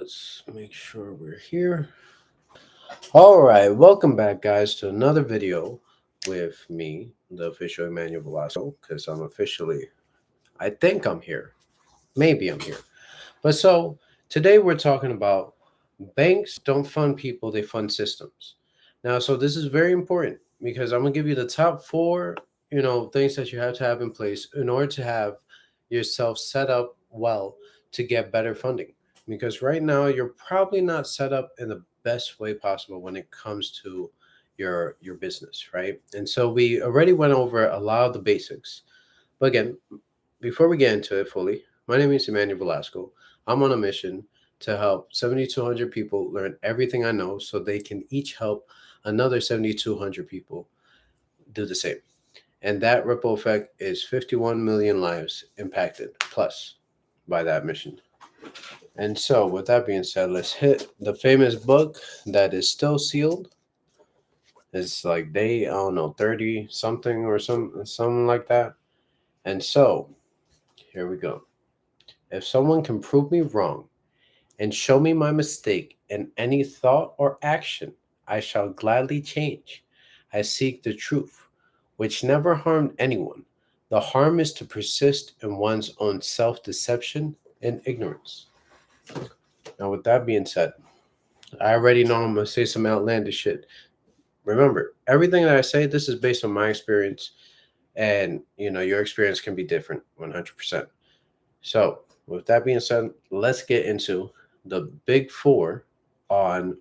Let's make sure we're here. All right, welcome back, guys, to another video with me, the official Emmanuel Velasco, because I think I'm here. Maybe I'm here. But so today we're talking about banks don't fund people, they fund systems. Now, so this is very important because I'm going to give you the top four, things that you have to have in place in order to have yourself set up well to get better funding. Because right now you're probably not set up in the best way possible when it comes to your business, right? And so we already went over a lot of the basics. But again, before we get into it fully, my name is Emmanuel Velasco. I'm on a mission to help 7,200 people learn everything I know so they can each help another 7,200 people do the same. And that ripple effect is 51 million lives impacted plus by that mission. And so, with that being said, let's hit the famous book that is still sealed. It's like day, I don't know, 30 something or something like that. And so, here we go. If someone can prove me wrong and show me my mistake in any thought or action, I shall gladly change. I seek the truth, which never harmed anyone. The harm is to persist in one's own self deception and ignorance. Now, with that being said, I already know I'm going to say some outlandish shit. Remember, everything that I say, this is based on my experience, and your experience can be different 100%. So, with that being said, let's get into the big four on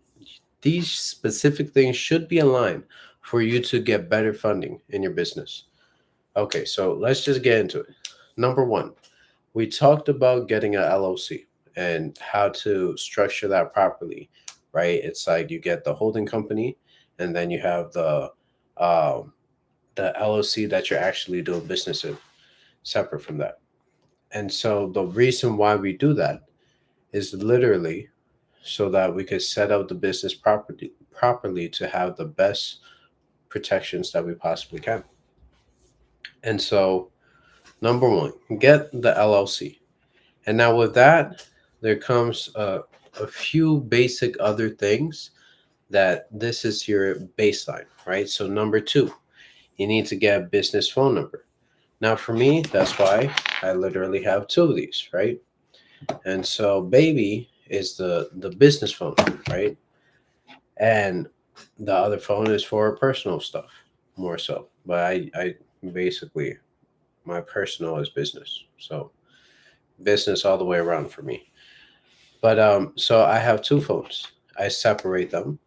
these specific things should be aligned for you to get better funding in your business. Okay, so let's just get into it. Number one, we talked about getting a LLC and how to structure that properly, right? It's like you get the holding company, and then you have um, the LLC that you're actually doing business in, separate from that. And so the reason why we do that is literally so that we could set up the business properly to have the best protections that we possibly can. And so, number one, get the LLC. And now with that, there comes a few basic other things that this is your baseline, right? So number two, you need to get a business phone number. Now for me, that's why I literally have two of these, right? And so baby is the business phone, right? And the other phone is for personal stuff more so. But I basically my personal is business. So business all the way around for me. But so I have two phones. I separate them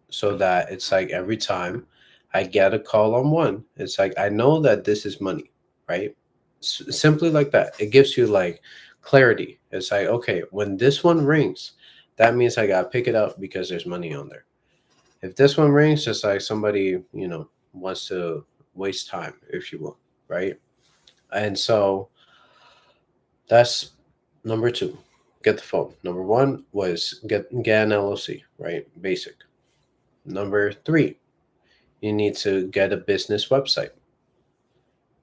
so that it's like every time I get a call on one, it's like I know that this is money, right? Simply like that. It gives you like clarity. It's like, okay, when this one rings, that means I got to pick it up because there's money on there. If this one rings, just like somebody, wants to waste time, if you will, right? And so that's number two. Get the phone. Number one was get an LLC, right? Basic. Number three, you need to get a business website.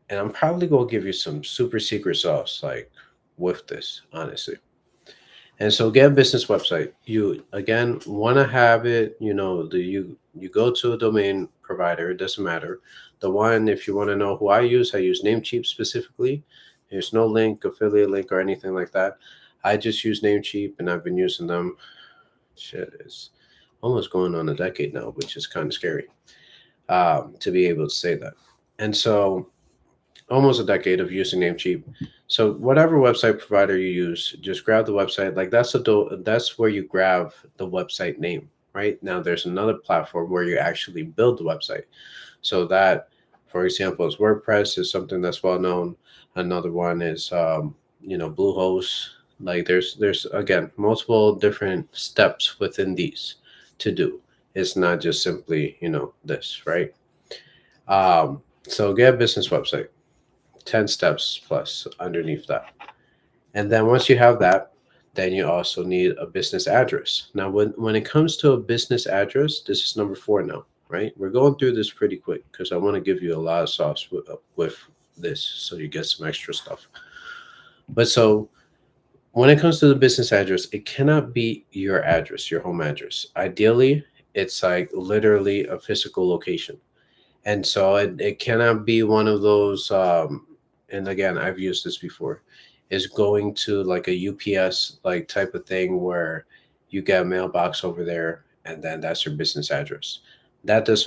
And I'm probably gonna give you some super secret sauce, like with this, honestly. And so get a business website. You again want to have it, you go to a domain provider, it doesn't matter. The one, if you want to know who I use Namecheap specifically. There's no link, affiliate link, or anything like that. I just use Namecheap and I've been using them. Shit, it's almost going on a decade now, which is kind of scary to be able to say that. And so almost a decade of using Namecheap. So whatever website provider you use, just grab the website. Like that's where you grab the website name. Right now, there's another platform where you actually build the website. So that, for example, is WordPress is something that's well known. Another one is Bluehost. Like there's again multiple different steps within these to do. It's not just simply this, right? So get a business website. 10 steps plus underneath that. And then once you have that, then you also need a business address. Now, when it comes to a business address, this is number four now, right? We're going through this pretty quick because I want to give you a lot of sauce with this so you get some extra stuff. But so when it comes to the business address, it cannot be your address, your home address. Ideally, it's like literally a physical location. And so it cannot be one of those and again, I've used this before, is going to like a UPS like type of thing where you get a mailbox over there and then that's your business address. That's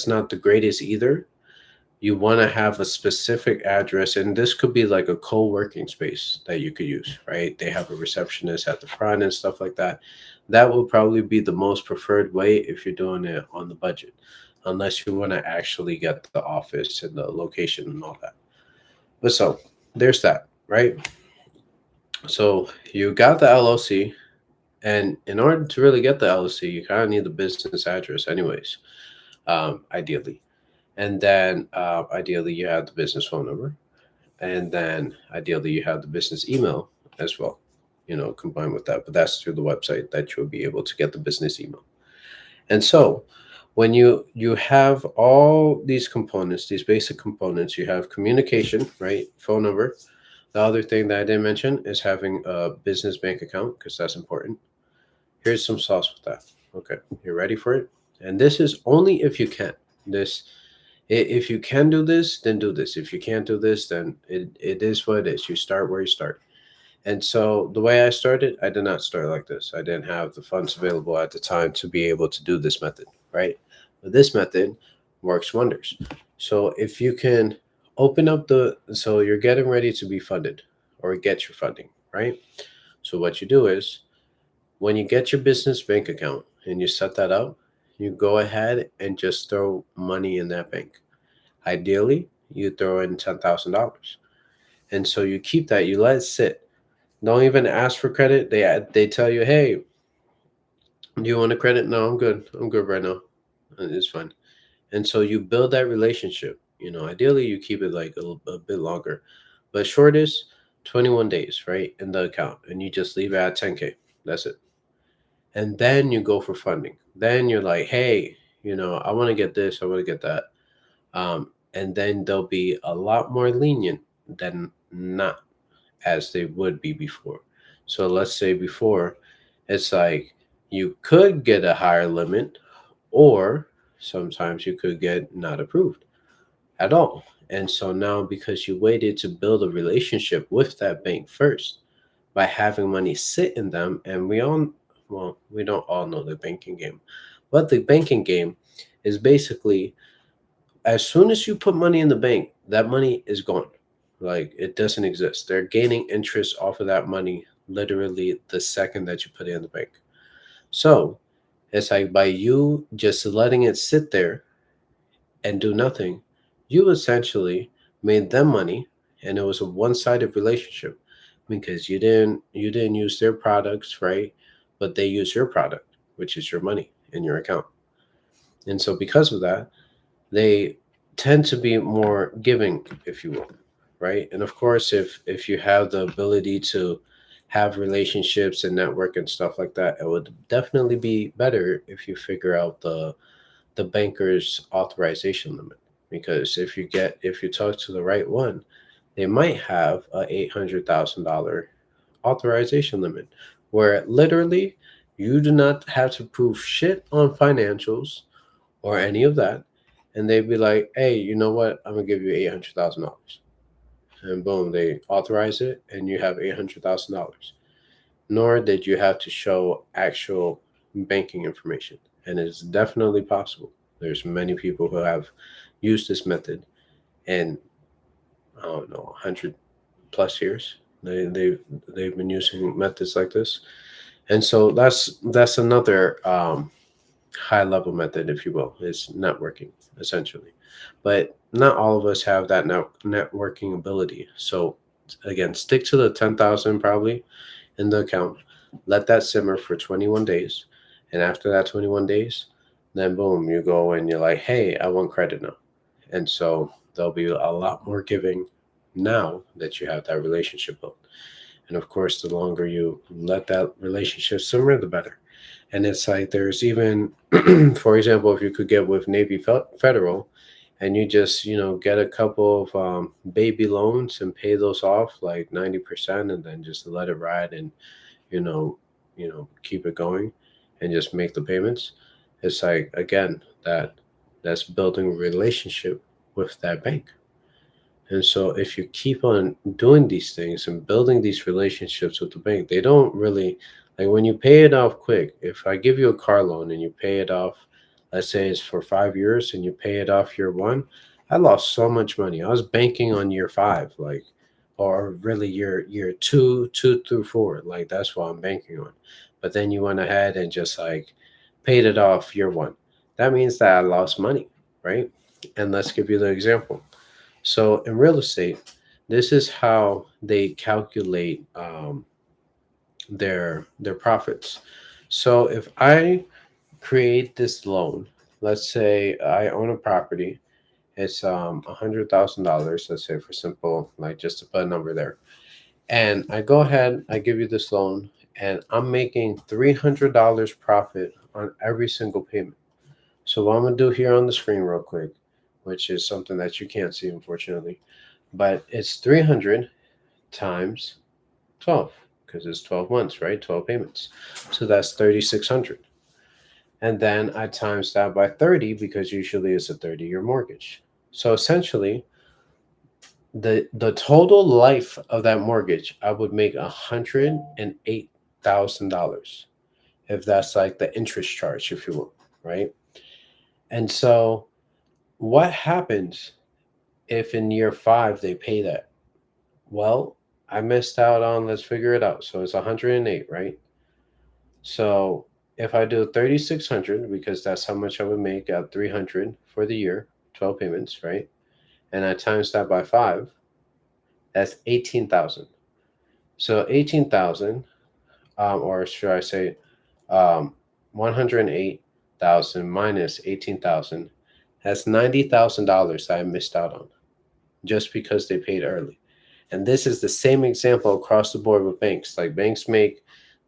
not the greatest either. You want to have a specific address, and this could be like a co-working space that you could use, right? They have a receptionist at the front and stuff like that. That will probably be the most preferred way if you're doing it on the budget, unless you want to actually get the office and the location and all that. But so there's that, right? So you got the LLC, and in order to really get the LLC, you kind of need the business address, anyways, ideally. And then ideally, you have the business phone number, and then ideally, you have the business email as well. Combined with that, but that's through the website that you'll be able to get the business email. And so, when you have all these components, these basic components, you have communication, right? Phone number. The other thing that I didn't mention is having a business bank account because that's important. Here's some sauce with that. Okay, you ready for it? And this is only if you can. This if you can do this, then do this. If you can't do this, then it is what it is. You start where you start. And so the way I started, I did not start like this. I didn't have the funds available at the time to be able to do this method, right? But this method works wonders. So if you can open up so you're getting ready to be funded or get your funding, right? So what you do is when you get your business bank account and you set that up, you go ahead and just throw money in that bank. Ideally, you throw in $10,000. And so you keep that, you let it sit. Don't even ask for credit. They tell you, hey, do you want a credit? No, I'm good. I'm good right now. It's fine. And so you build that relationship. Ideally you keep it like a bit longer, but shortest 21 days, right, in the account, and you just leave it at 10K. That's it. And then you go for funding. Then you're like, hey, I want to get this, I want to get that. And then they'll be a lot more lenient than not as they would be before. So let's say before, it's like you could get a higher limit, or sometimes you could get not approved at all. And so now, because you waited to build a relationship with that bank first by having money sit in them, and we don't all know the banking game, but the banking game is basically as soon as you put money in the bank, that money is gone. Like it doesn't exist. They're gaining interest off of that money literally the second that you put it in the bank. So it's like by you just letting it sit there and do nothing, you essentially made them money, and it was a one-sided relationship because you didn't use their products, right? But they use your product, which is your money in your account. And so because of that, they tend to be more giving, if you will, right? And of course, if you have the ability to have relationships and network and stuff like that, it would definitely be better if you figure out the banker's authorization limit. Because if you talk to the right one, they might have a $800,000 authorization limit, where literally you do not have to prove shit on financials or any of that, and they'd be like, "Hey, you know what? I'm gonna give you $800,000," and boom, they authorize it, and you have $800,000. Nor did you have to show actual banking information, and it's definitely possible. There's many people who have used this method, and I don't know, 100 plus years. They've been using methods like this, and so that's another high level method, if you will, is networking essentially. But not all of us have that networking ability. So again, stick to the 10,000 probably in the account. Let that simmer for 21 days, and after that 21 days, then boom, you go and you're like, hey, I want credit now. And so there'll be a lot more giving now that you have that relationship built. And of course, the longer you let that relationship simmer, the better. And it's like there's even, for example, if you could get with Navy Federal, and you just, get a couple of baby loans and pay those off like 90%, and then just let it ride, and you know, keep it going and just make the payments. It's like, again, that's building a relationship with that bank. And so if you keep on doing these things and building these relationships with the bank, they don't really, like, when you pay it off quick. If I give you a car loan and you pay it off, let's say it's for 5 years and you pay it off year one, I lost so much money. I was banking on year five, like, or really year two through four. Like, that's what I'm banking on. But then you went ahead and just like paid it off year one. That means that I lost money, right? And let's give you the example. So in real estate, this is how they calculate their profits. So if I create this loan, let's say I own a property, it's $100,000. Let's say, for simple, like, just to put a number there, and I go ahead, I give you this loan, and I'm making $300 profit on every single payment. So what I'm gonna do here on the screen real quick, which is something that you can't see, unfortunately, but it's 300 times 12, because it's 12 months, right? 12 payments. So that's 3,600. And then I times that by 30, because usually it's a 30-year mortgage. So essentially, the total life of that mortgage, I would make $108,000, if that's like the interest charge, if you will, right? And so what happens if in year five they pay that? Well, I missed out on, let's figure it out. So it's 108, right? So if I do 3,600, because that's how much I would make at 300 for the year, 12 payments, right? And I times that by five, that's 18,000. So 18,000, or should I say, 108,000 minus 18,000, that's $90,000 that I missed out on just because they paid early. And this is the same example across the board with banks. Like, banks make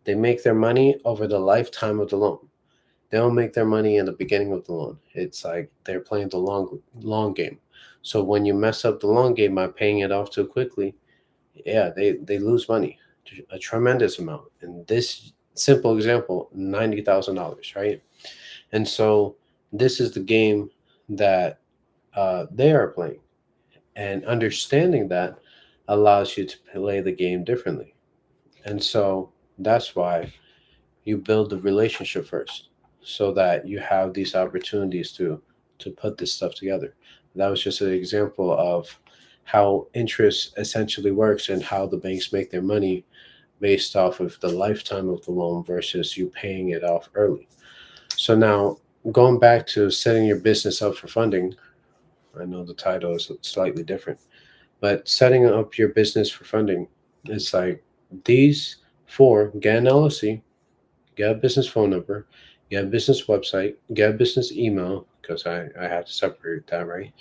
their money over the lifetime of the loan. They don't make their money in the beginning of the loan. It's like they're playing the long game. So when you mess up the long game by paying it off too quickly, yeah, they lose money, a tremendous amount. In this simple example, $90,000, right? And so this is the game that they are playing, and understanding that allows you to play the game differently. And so that's why you build the relationship first, so that you have these opportunities to put this stuff together. That was just an example of how interest essentially works, and how the banks make their money based off of the lifetime of the loan versus you paying it off early. So now, going back to setting your business up for funding, I know the title is slightly different, but setting up your business for funding is like these four: get an LLC, get a business phone number, get a business website, get a business email, because I have to separate that, right?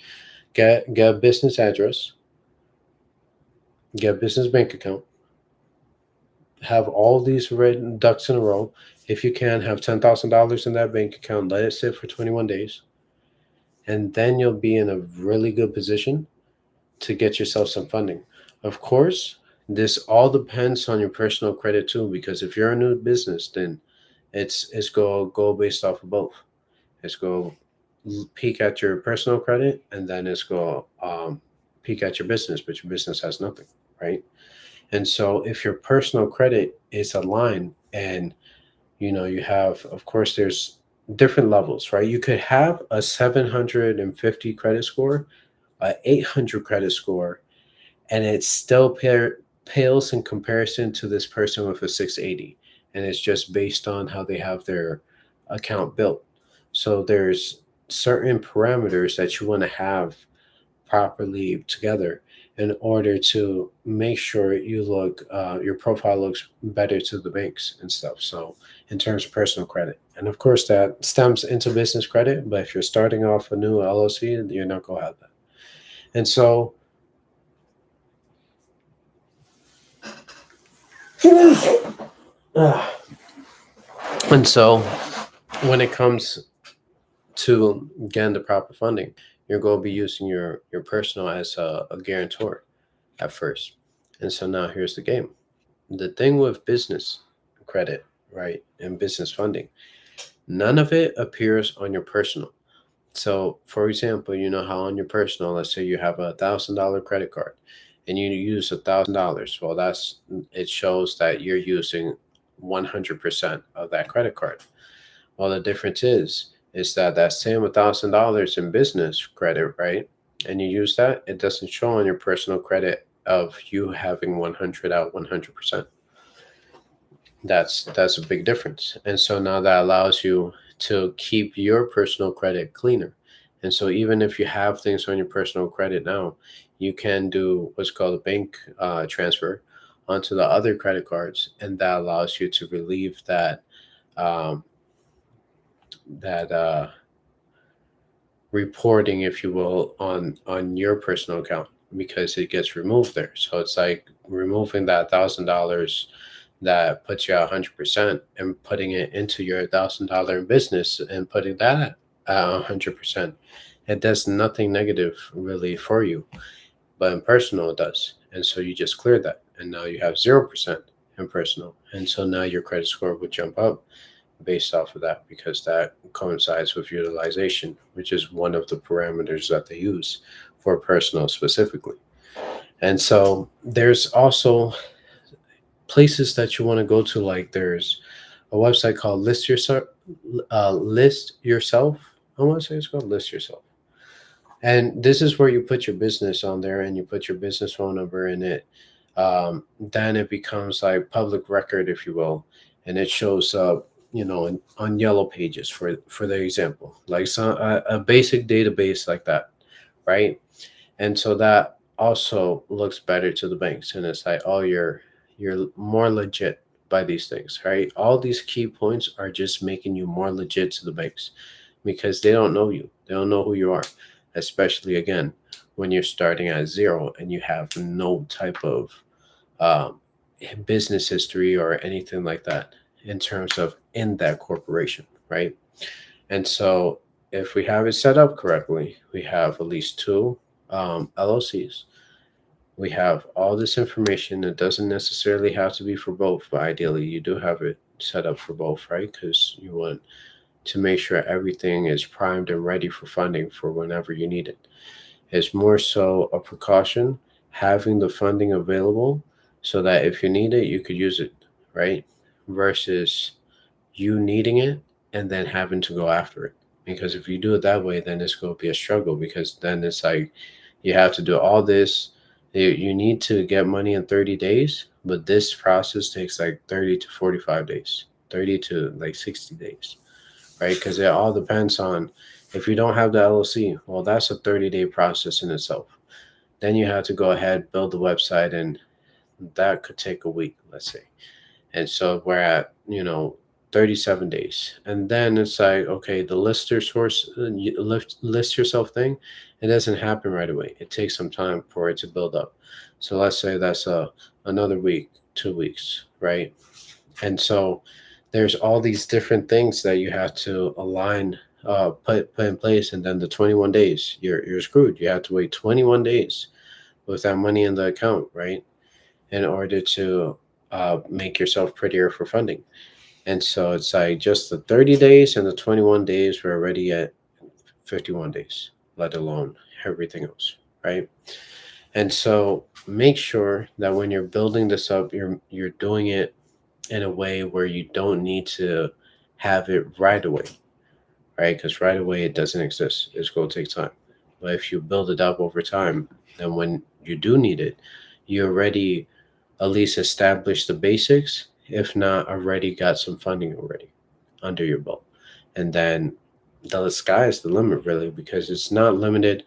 Get a business address, get a business bank account, have all these red ducks in a row. If you can, have $10,000 in that bank account, let it sit for 21 days, and then you'll be in a really good position to get yourself some funding. Of course, this all depends on your personal credit too, because if you're a new business, then it's go based off of both. It's go peek at your personal credit, and then it's go peek at your business, but your business has nothing, right? And so if your personal credit is aligned, and you have, of course, there's different levels, right? You could have a 750 credit score, a 800 credit score, and it still pales in comparison to this person with a 680. And it's just based on how they have their account built. So there's certain parameters that you want to have properly together in order to make sure your profile looks better to the banks and stuff. So in terms of personal credit, and of course that stems into business credit, but if you're starting off a new LLC, you're not going to have that. And so and so when it comes to, again, the proper funding, you're going to be using your personal as a guarantor at first. And so now here's the game. The thing with business credit, right, and business funding, none of it appears on your personal. So, for example, you know how on your personal, let's say you have $1,000 credit card and you use $1,000. Well, it shows that you're using 100% of that credit card. Well, the difference is that that same $1,000 in business credit, right? And you use that, it doesn't show on your personal credit of you having 100 out 100%. That's a big difference. And so now that allows you to keep your personal credit cleaner. And so even if you have things on your personal credit now, you can do what's called a bank transfer onto the other credit cards, and that allows you to relieve um, that reporting, if you will, on your personal account, because it gets removed there. So it's like removing that $1,000 that puts you at 100% and putting it into your $1,000 in business and putting that at 100%. It does nothing negative really for you, but in personal it does. And so you just cleared that, and now you have 0% in personal, and so now your credit score would jump up based off of that, because that coincides with utilization, which is one of the parameters that they use for personal specifically. And so there's also places that you want to go to, like there's a website called List Yourself. I want to say it's called List Yourself. And this is where you put your business on there and you put your business phone number in it. Then it becomes like public record, if you will, and it shows up, on yellow pages for the example, like a basic database like that, right? And so that also looks better to the banks, and it's like, oh, you're more legit by these things, right? All these key points are just making you more legit to the banks, because they don't know you, they don't know who you are, especially again when you're starting at zero and you have no type of um, business history or anything like that in terms of in that corporation, right? And so if we have it set up correctly, we have at least two LLCs. We have all this information. It doesn't necessarily have to be for both, but ideally you do have it set up for both, right? Because you want to make sure everything is primed and ready for funding for whenever you need it. It's more so a precaution having the funding available so that if you need it, you could use it, right? Versus you needing it and then having to go after it. Because if you do it that way, then it's going to be a struggle, because then it's like you have to do all this. You need to get money in 30 days, but this process takes like 30 to 45 days, 30 to like 60 days, right? Because it all depends on, if you don't have the LLC, well, that's a 30-day process in itself. Then you have to go ahead, build the website, and that could take a week, let's say. And so we're at, 37 days. And then it's like, okay, the lister source, list yourself thing, it doesn't happen right away. It takes some time for it to build up. So let's say that's another week, 2 weeks, right? And so there's all these different things that you have to align, put in place. And then the 21 days, you're screwed. You have to wait 21 days with that money in the account, right? In order to make yourself prettier for funding. And so it's like just the 30 days and the 21 days, we're already at 51 days, let alone everything else, right? And so make sure that when you're building this up, you're doing it in a way where you don't need to have it right away, right? Because right away it doesn't exist. It's going to take time. But if you build it up over time, then when you do need it, you already at least establish the basics, if not already got some funding already under your belt. And then the sky is the limit, really, because it's not limited.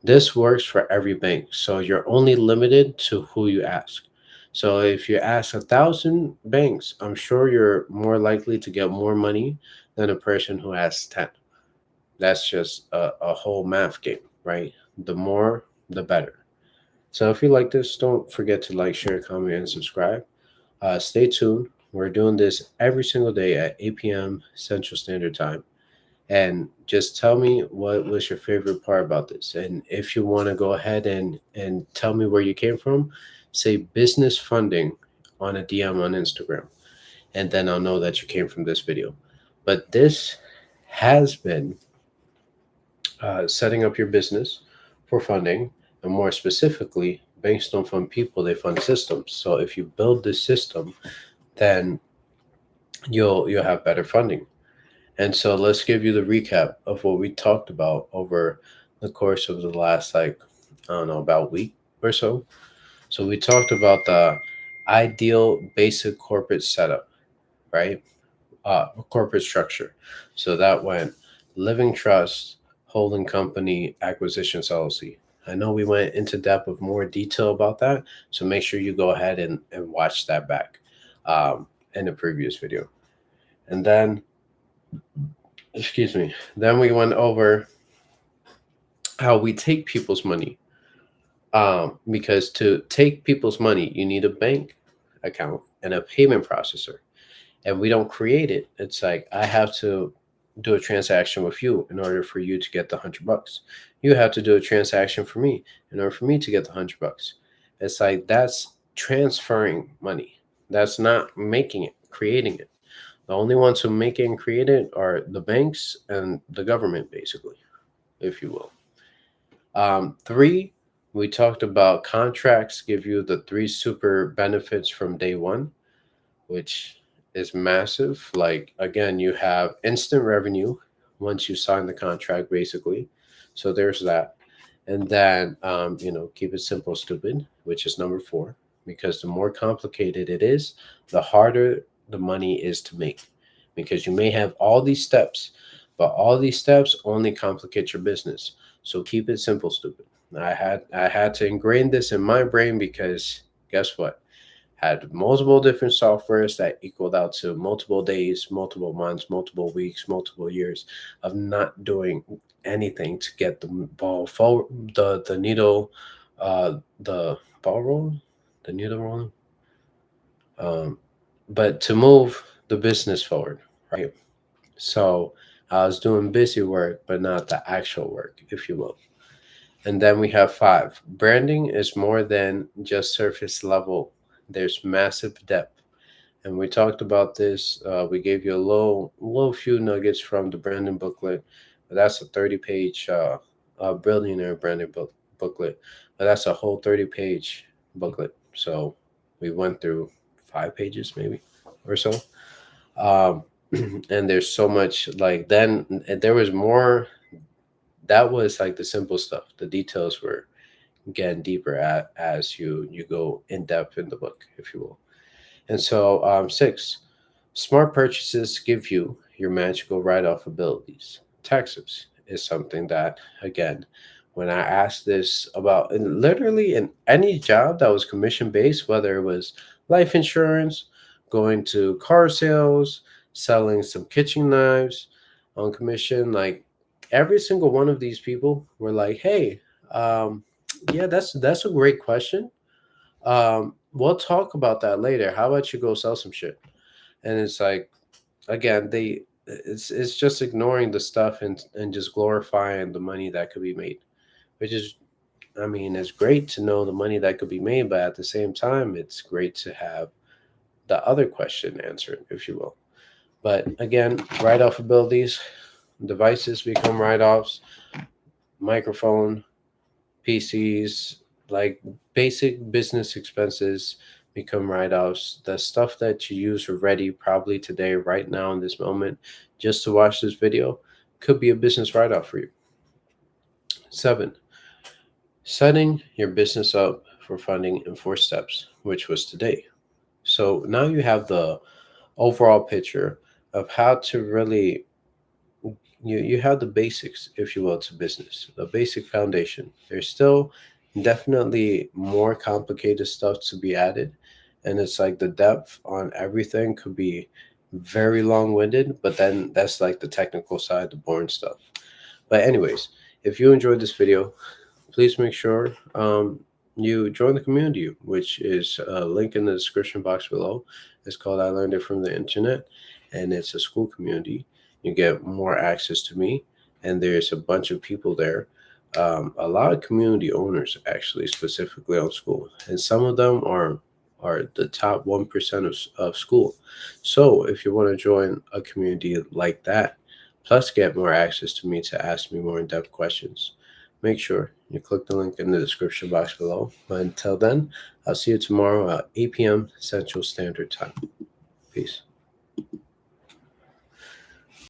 This works for every bank. So you're only limited to who you ask. So if you ask 1,000 banks, I'm sure you're more likely to get more money than a person who asks 10. That's just a whole math game, right? The more, the better. So if you like this, don't forget to like, share, comment, and subscribe. Stay tuned. We're doing this every single day at 8 p.m. Central Standard Time. and just tell me what was your favorite part about this. And if you want to go ahead and tell me where you came from, say business funding on a DM on Instagram, and then I'll know that you came from this video. But this has been setting up your business for funding, and more specifically, banks don't fund people; they fund systems. So if you build this system, then you'll have better funding. And so let's give you the recap of what we talked about over the course of the last, like, I don't know, about week or so. So we talked about the ideal basic corporate setup, right? Corporate structure. So that went living trust, holding company, acquisitions LLC. I know we went into depth of more detail about that. So make sure you go ahead and watch that back um, in the previous video. And then, excuse me, then we went over how we take people's money. Because to take people's money, you need a bank account and a payment processor. And we don't create it. It's like I have to do a transaction with you in order for you to get the $100. You have to do a transaction for me in order for me to get the $100. It's like that's transferring money. That's not making it, creating it. The only ones who make it and create it are the banks and the government, basically, if you will. Three, we talked about contracts give you the three super benefits from day one, which is massive. Like, again, you have instant revenue once you sign the contract, basically. So there's that. And then, keep it simple, stupid, which is number four, because the more complicated it is, the harder the money is to make. Because you may have all these steps, but all these steps only complicate your business. So keep it simple, stupid. I had to ingrain this in my brain because guess what? Had multiple different softwares that equaled out to multiple days, multiple months, multiple weeks, multiple years of not doing anything to get the ball forward, the needle, the ball rolling, the needle rolling, um, but to move the business forward, right? So I was doing busy work, but not the actual work, if you will. And then we have five. Branding is more than just surface level. There's massive depth, and we talked about this. We gave you a little few nuggets from the branding booklet, but that's a 30-page billionaire branding booklet. But that's a whole 30-page booklet. So we went through 5 pages, maybe or so. Um, and there's so much. Like, then there was more. That was like the simple stuff. The details were getting deeper as you go in depth in the book, if you will. And so, six, smart purchases give you your magical write off abilities. Taxes is something that, again, when I asked this about literally in any job that was commission based, whether it was life insurance, going to car sales, selling some kitchen knives on commission, like every single one of these people were like, hey, yeah, that's a great question. We'll talk about that later. How about you go sell some shit? And it's like, again, it's just ignoring the stuff and just glorifying the money that could be made, which is, I mean, it's great to know the money that could be made, but at the same time, it's great to have the other question answered, if you will. But again, write-off abilities, devices become write-offs, microphone, PCs, like basic business expenses become write-offs. The stuff that you use already, probably today, right now, in this moment, just to watch this video, could be a business write-off for you. Seven, setting your business up for funding in 4 steps, which was today. So now you have the overall picture of how to really you have the basics, if you will, to business, the basic foundation. There's still definitely more complicated stuff to be added, and it's like the depth on everything could be very long-winded, but then that's like the technical side, the boring stuff. But anyways, if you enjoyed this video, please make sure you join the community, which is a link in the description box below. It's called I Learned It from the Internet, and it's a school community. You get more access to me, and there's a bunch of people there. A lot of community owners, actually, specifically on school, and some of them are the top 1% of school. So if you want to join a community like that, plus get more access to me to ask me more in-depth questions, make sure you click the link in the description box below. But until then, I'll see you tomorrow at 8 p.m. Central Standard Time. Peace.